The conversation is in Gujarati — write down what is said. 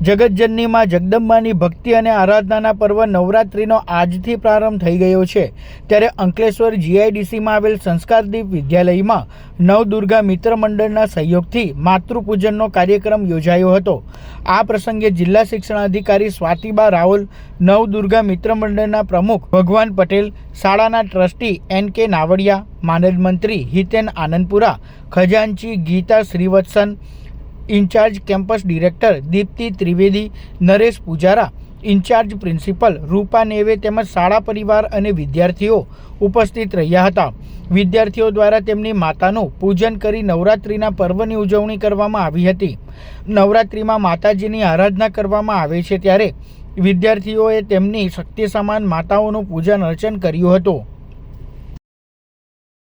જગતજનની માં જગદંબાની ભક્તિ અને આરાધનાના પર્વ નવરાત્રિનો આજથી પ્રારંભ થઈ ગયો છે। ત્યારે અંકલેશ્વર જીઆઈડીસીમાં આવેલ સંસ્કારદીપ વિદ્યાલયમાં નવદુર્ગા મિત્ર મંડળના સહયોગથી માતૃપૂજનનો કાર્યક્રમ યોજાયો હતો। આ પ્રસંગે જિલ્લા શિક્ષણાધિકારી સ્વાતિબા રાવલ, નવદુર્ગા મિત્ર મંડળના પ્રમુખ ભગવાન પટેલ, શાળાના ટ્રસ્ટી એન.કે. નાવડિયા, માનદ મંત્રી હિતેન આનંદપુરા, ખજાનચી Geeta Srivatsan, in charge campus director Deepti Trivedi, Naresh Pujara, in charge principal Rupa Neve તેમજ શાળા પરિવાર અને વિદ્યાર્થીઓ ઉપસ્થિત રહ્યા હતા। વિદ્યાર્થીઓ દ્વારા તેમની માતાનું પૂજન કરી નવરાત્રિના પર્વની ઉજવણી કરવામાં આવી હતી। નવરાત્રિમાં માતાજીની આરાધના કરવામાં આવે છે, ત્યારે વિદ્યાર્થીઓએ તેમની શક્તિ સમાન માતાઓનું પૂજન અર્ચન કર્યું હતું।